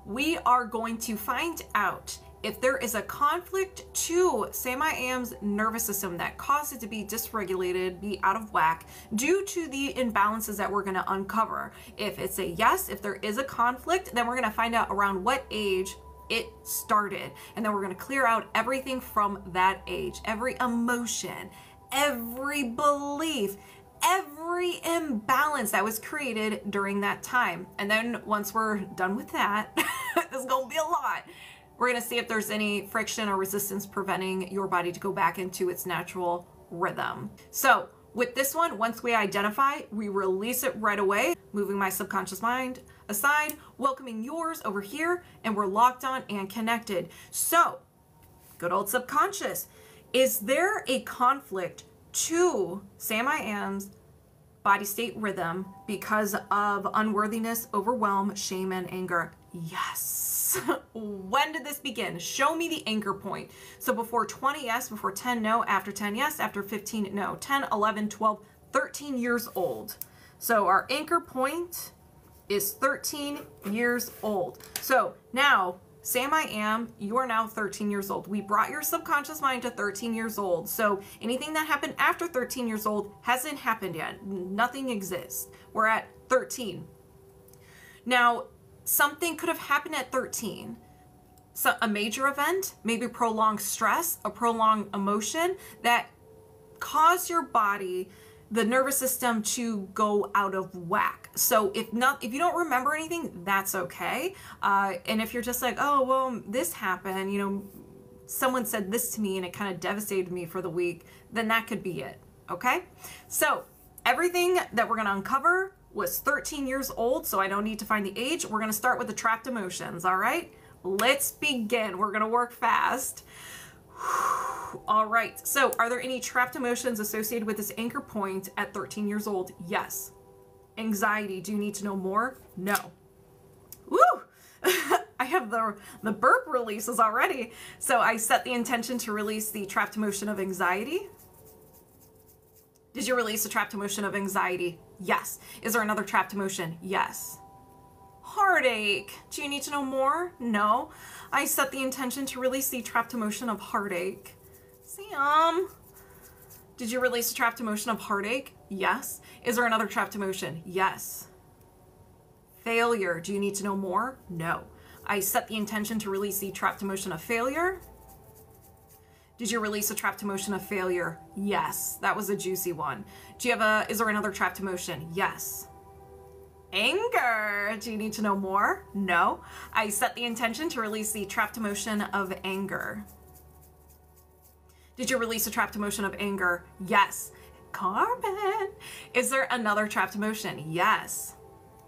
we are going to find out if there is a conflict to Sam I Am's nervous system that caused it to be dysregulated, be out of whack, due to the imbalances that we're going to uncover. If it's a yes, if there is a conflict, then we're going to find out around what age it started. And then we're going to clear out everything from that age, every emotion, every belief, every imbalance that was created during that time. And then once we're done with that, there's going to be a lot. We're going to see if there's any friction or resistance preventing your body to go back into its natural rhythm. So with this one, once we identify, we release it right away, moving my subconscious mind aside, welcoming yours over here, and we're locked on and connected. So, good old subconscious, is there a conflict to Sam I Am's body state rhythm because of unworthiness, overwhelm, shame, and anger? Yes. When did this begin? Show me the anchor point. So before 20, yes. Before 10, no. After 10, yes. After 15, no. 10, 11, 12, 13 years old. So our anchor point is 13 years old. So now, Sam I Am, you are now 13 years old. We brought your subconscious mind to 13 years old. So anything that happened after 13 years old hasn't happened yet. Nothing exists. We're at 13. Now, something could have happened at 13. So a major event, maybe prolonged stress, a prolonged emotion that caused your body, the nervous system, to go out of whack. So if you don't remember anything, that's okay. And if you're just like, oh, well, this happened, you know, someone said this to me and it kind of devastated me for the week, then that could be it. Okay. So everything that we're going to uncover was 13 years old, so I don't need to find the age. We're going to start with the trapped emotions, all right? Let's begin. We're going to work fast. All right, so are there any trapped emotions associated with this anchor point at 13 years old? Yes. Anxiety, do you need to know more? No. Woo! I have the burp releases already. So I set the intention to release the trapped emotion of anxiety. Did you release a trapped emotion of anxiety? Yes. Is there another trapped emotion? Yes. Heartache. Do you need to know more? No. I set the intention to release the trapped emotion of heartache. Sam, did you release a trapped emotion of heartache? Yes. Is there another trapped emotion? Yes. Failure. Do you need to know more? No. I set the intention to release the trapped emotion of failure. Did you release a trapped emotion of failure? Yes. That was a juicy one. Is there another trapped emotion? Yes. Anger. Do you need to know more? No. I set the intention to release the trapped emotion of anger. Did you release a trapped emotion of anger? Yes. Carmen. Is there another trapped emotion? Yes.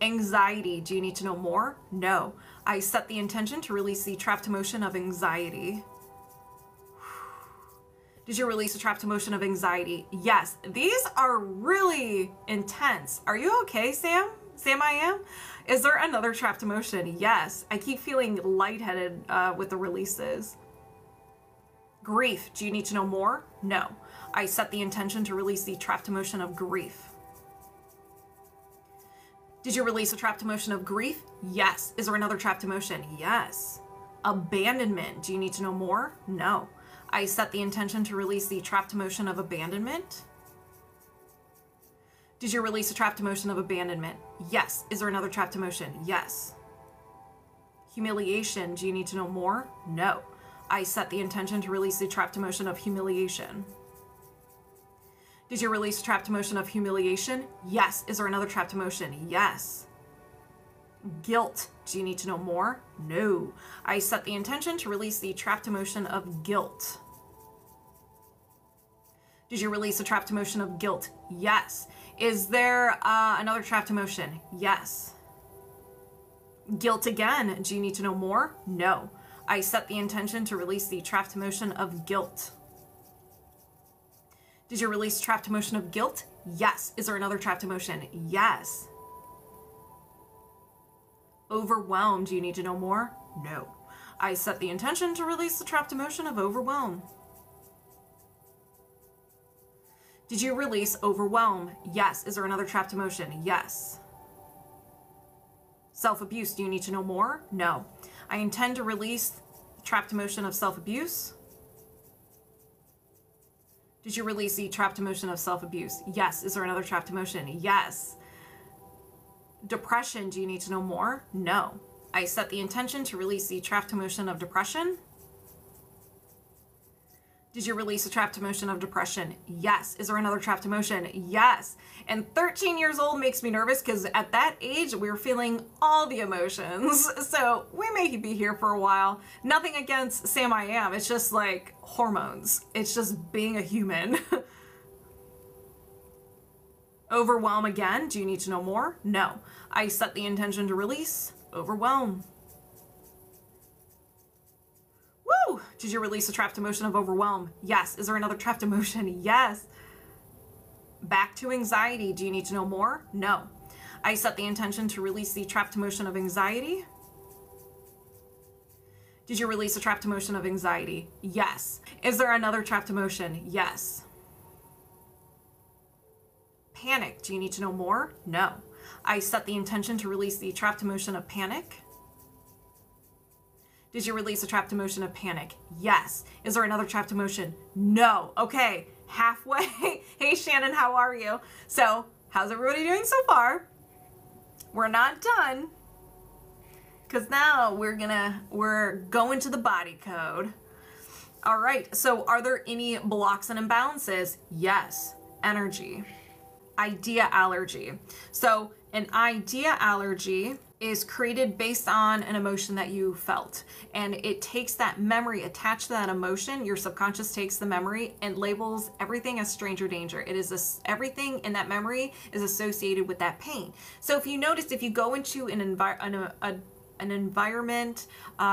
Anxiety. Do you need to know more? No. I set the intention to release the trapped emotion of anxiety. Did you release a trapped emotion of anxiety? Yes. These are really intense. Are you okay, Sam? Sam I Am? Is there another trapped emotion? Yes. I keep feeling lightheaded with the releases. Grief. Do you need to know more? No. I set the intention to release the trapped emotion of grief. Did you release a trapped emotion of grief? Yes. Is there another trapped emotion? Yes. Abandonment. Do you need to know more? No. I set the intention to release the trapped emotion of abandonment. Did you release a trapped emotion of abandonment? Yes. Is there another trapped emotion? Yes. Humiliation. Do you need to know more? No. I set the intention to release the trapped emotion of humiliation. Did you release a trapped emotion of humiliation? Yes. Is there another trapped emotion? Yes. Guilt. Do you need to know more? No. I set the intention to release the trapped emotion of guilt. Did you release a trapped emotion of guilt? Yes. Is there another trapped emotion? Yes. Guilt again. Do you need to know more? No. I set the intention to release the trapped emotion of guilt. Did you release trapped emotion of guilt? Yes. Is there another trapped emotion? Yes. Overwhelmed. Do you need to know more? No. I set the intention to release the trapped emotion of overwhelm. Did you release overwhelm? Yes. Is there another trapped emotion? Yes. Self-abuse. Do you need to know more? No. I intend to release trapped emotion of self-abuse. Did you release the trapped emotion of self-abuse? Yes. Is there another trapped emotion? Yes. Depression, do you need to know more? No. I set the intention to release the trapped emotion of depression. Did you release a trapped emotion of depression? Yes. Is there another trapped emotion? Yes. And 13 years old makes me nervous because at that age, we're feeling all the emotions. So we may be here for a while. Nothing against Sam I Am. It's just like hormones. It's just being a human. Overwhelm again. Do you need to know more? No. I set the intention to release. Overwhelm. Woo! Did you release a trapped emotion of overwhelm? Yes. Is there another trapped emotion? Yes. Back to anxiety. Do you need to know more? No. I set the intention to release the trapped emotion of anxiety. Did you release a trapped emotion of anxiety? Yes. Is there another trapped emotion? Yes. Panic. Do you need to know more? No. I set the intention to release the trapped emotion of panic. Did you release a trapped emotion of panic? Yes. Is there another trapped emotion? No. Okay, halfway. Hey Shannon, how are you? So, how's everybody doing so far? We're not done, because now we're going to the body code. All right, so are there any blocks and imbalances? Yes. Energy. Idea allergy. So an idea allergy is created based on an emotion that you felt, and it takes that memory attached to that emotion. Your subconscious takes the memory and labels everything as stranger danger. It is everything in that memory is associated with that pain. So if you notice, if you go into an environment,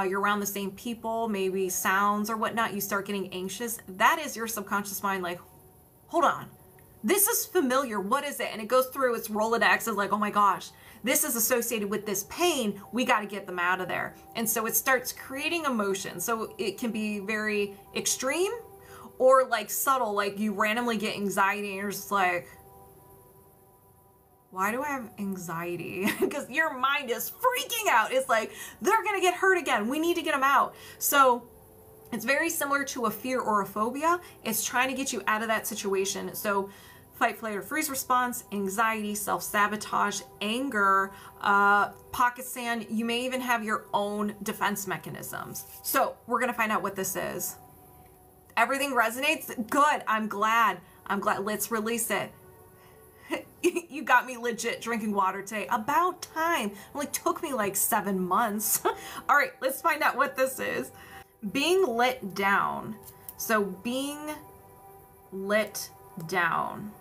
you're around the same people, maybe sounds or whatnot, you start getting anxious. That is your subconscious mind like, hold on, this is familiar. What is it? And it goes through its Rolodex. Is like, oh my gosh, this is associated with this pain. We got to get them out of there. And so it starts creating emotion. So it can be very extreme or like subtle, like you randomly get anxiety and you're just like, why do I have anxiety? Because your mind is freaking out. It's like, they're going to get hurt again. We need to get them out. So it's very similar to a fear or a phobia. It's trying to get you out of that situation. So fight, flight, or freeze response, anxiety, self-sabotage, anger, pocket sand. You may even have your own defense mechanisms. So we're going to find out what this is. Everything resonates? Good. I'm glad. Let's release it. You got me legit drinking water today. About time. It only took me like 7 months. All right, let's find out what this is. Being let down. So being let down.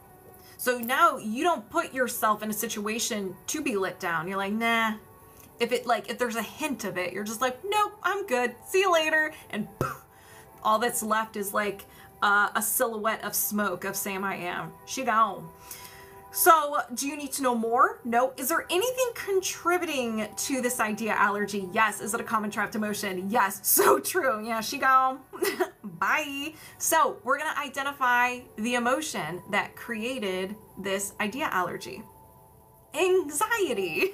So now you don't put yourself in a situation to be let down. You're like, nah. If there's a hint of it, you're just like, nope, I'm good. See you later. And poof, all that's left is like a silhouette of smoke of Sam I Am. She gone. So do you need to know more? No. Is there anything contributing to this idea allergy? Yes. Is it a common trapped emotion? Yes. So true. Yeah, she gone. Bye. So we're going to identify the emotion that created this idea allergy. Anxiety.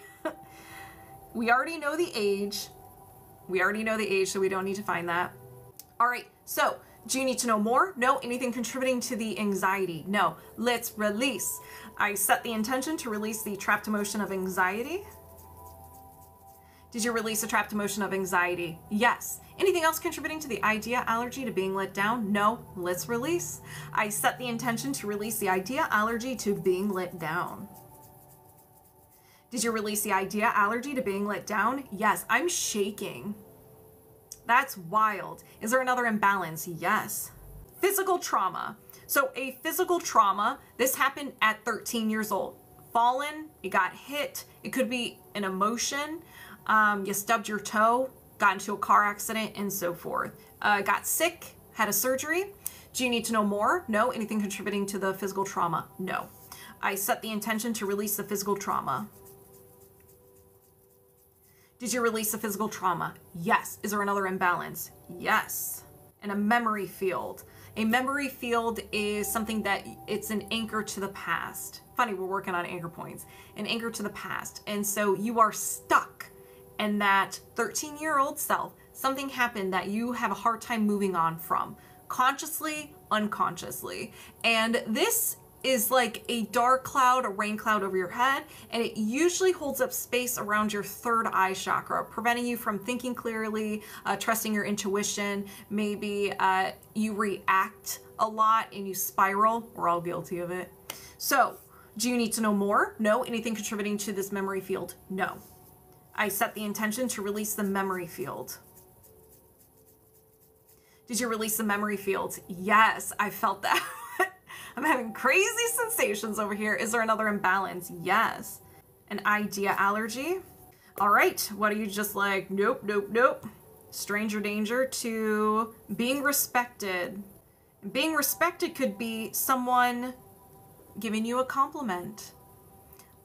We already know the age. So we don't need to find that. All right. So do you need to know more? No. Anything contributing to the anxiety? No. Let's release. I set the intention to release the trapped emotion of anxiety. Did you release a trapped emotion of anxiety? Yes. Anything else contributing to the idea allergy to being let down? No. Let's release. I set the intention to release the idea allergy to being let down. Did you release the idea allergy to being let down? Yes. I'm shaking. That's wild. Is there another imbalance? Yes. Physical trauma. So a physical trauma, this happened at 13 years old. Fallen, you got hit. It could be an emotion. You stubbed your toe, got into a car accident, and so forth. Got sick, had a surgery. Do you need to know more? No. Anything contributing to the physical trauma? No. I set the intention to release the physical trauma. Did you release the physical trauma? Yes. Is there another imbalance? Yes. And a memory field. A memory field is something that it's an anchor to the past. Funny, we're working on anchor points. An anchor to the past. And so you are stuck and that 13-year-old self, something happened that you have a hard time moving on from, consciously, unconsciously. And this is like a dark cloud, a rain cloud over your head, and it usually holds up space around your third eye chakra, preventing you from thinking clearly, trusting your intuition. Maybe you react a lot and you spiral. We're all guilty of it. So, do you need to know more? No. Anything contributing to this memory field? No. I set the intention to release the memory field. Did you release the memory field? Yes, I felt that. I'm having crazy sensations over here. Is there another imbalance? Yes. An idea allergy? All right. What are you just like, nope, nope, nope. Stranger danger to being respected. Being respected could be someone giving you a compliment,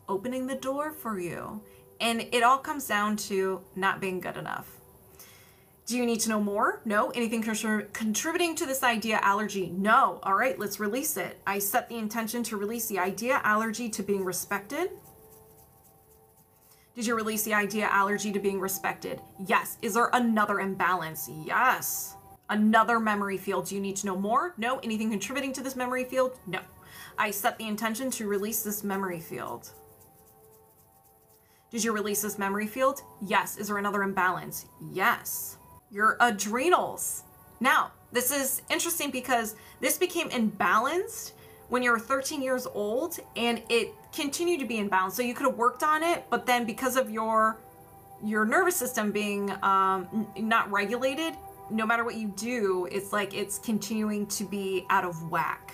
opening the door for you. And it all comes down to not being good enough. Do you need to know more? No. Anything contributing to this idea allergy? No. All right, let's release it. I set the intention to release the idea allergy to being respected. Did you release the idea allergy to being respected? Yes. Is there another imbalance? Yes. Another memory field. Do you need to know more? No. Anything contributing to this memory field? No. I set the intention to release this memory field. Did you release this memory field? Yes. Is there another imbalance? Yes. Your adrenals. Now, this is interesting because this became imbalanced when you were 13 years old and it continued to be imbalanced. So you could have worked on it, but then because of your nervous system being not regulated, no matter what you do, it's like it's continuing to be out of whack.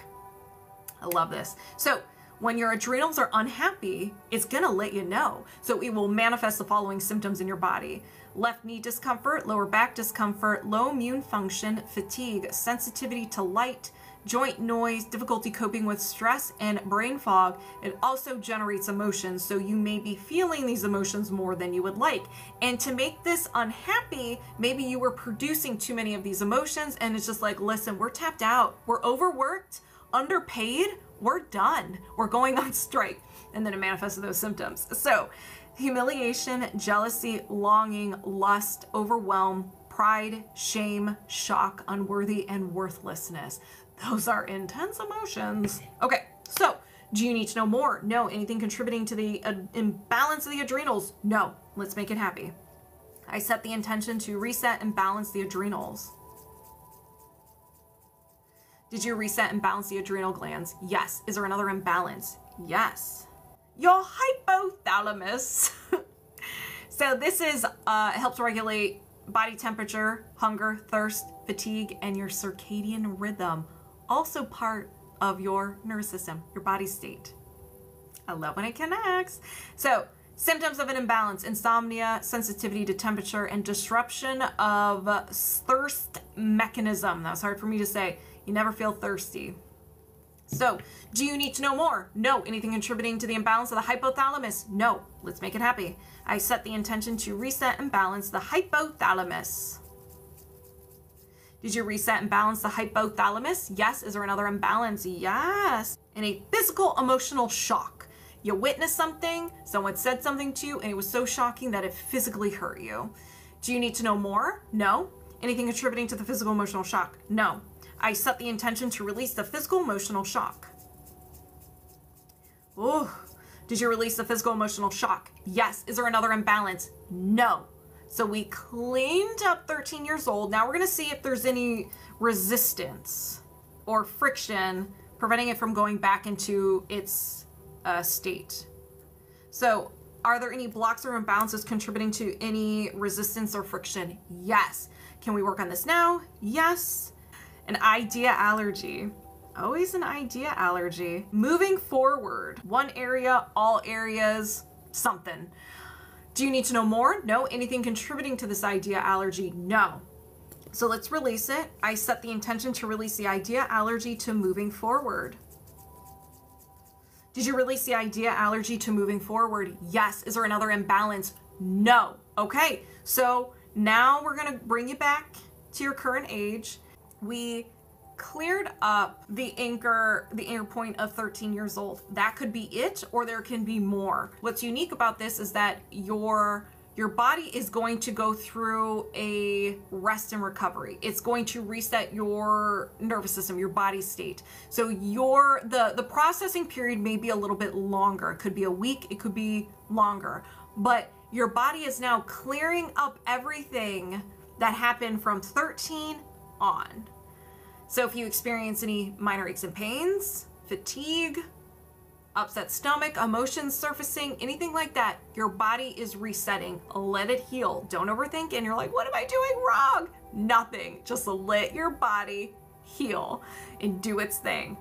I love this. So when your adrenals are unhappy, it's gonna let you know. So it will manifest the following symptoms in your body: left knee discomfort, lower back discomfort, low immune function, fatigue, sensitivity to light, joint noise, difficulty coping with stress, and brain fog. It also generates emotions, so you may be feeling these emotions more than you would like. And to make this unhappy, maybe you were producing too many of these emotions, and it's just like, listen, we're tapped out, we're overworked, underpaid, we're done, we're going on strike. And then it manifested those symptoms. So humiliation, jealousy, longing, lust, overwhelm, pride, shame, shock, unworthy, and worthlessness. Those are intense emotions. Okay, so do you need to know more? No. Anything contributing to the imbalance of the adrenals? No. Let's make it happy. I set the intention to reset and balance the adrenals. Did you reset and balance the adrenal glands? Yes. Is there another imbalance? Yes. Your hypothalamus. So this is helps regulate body temperature, hunger, thirst, fatigue, and your circadian rhythm. Also part of your nervous system, your body state. I love when it connects. So symptoms of an imbalance: insomnia, sensitivity to temperature, and disruption of thirst mechanism. That's hard for me to say. You never feel thirsty. So, do you need to know more? No. Anything contributing to the imbalance of the hypothalamus? No. Let's make it happy. I set the intention to reset and balance the hypothalamus. Did you reset and balance the hypothalamus? Yes. Is there another imbalance? Yes. And a physical emotional shock. You witnessed something, someone said something to you, and it was so shocking that it physically hurt you. Do you need to know more? No. Anything contributing to the physical emotional shock? No. I set the intention to release the physical emotional shock. Oh, did you release the physical emotional shock? Yes. Is there another imbalance? No. So we cleaned up 13 years old. Now we're going to see if there's any resistance or friction preventing it from going back into its state. So are there any blocks or imbalances contributing to any resistance or friction? Yes. Can we work on this now? Yes. An idea allergy. Always an idea allergy. Moving forward. One area, all areas, something. Do you need to know more? No. Anything contributing to this idea allergy? No. So let's release it. I set the intention to release the idea allergy to moving forward. Did you release the idea allergy to moving forward? Yes. Is there another imbalance? No. Okay. So now we're going to bring you back to your current age. We cleared up the anchor point of 13 years old. That could be it, or there can be more. What's unique about this is that your your body is going to go through a rest and recovery. It's going to reset your nervous system, your body state. So the processing period may be a little bit longer. It could be a week, it could be longer, but your body is now clearing up everything that happened from 13 on. So if you experience any minor aches and pains, fatigue, upset stomach, emotions surfacing, anything like that, your body is resetting. Let it heal. Don't overthink. And you're like, what am I doing wrong? Nothing. Just let your body heal and do its thing.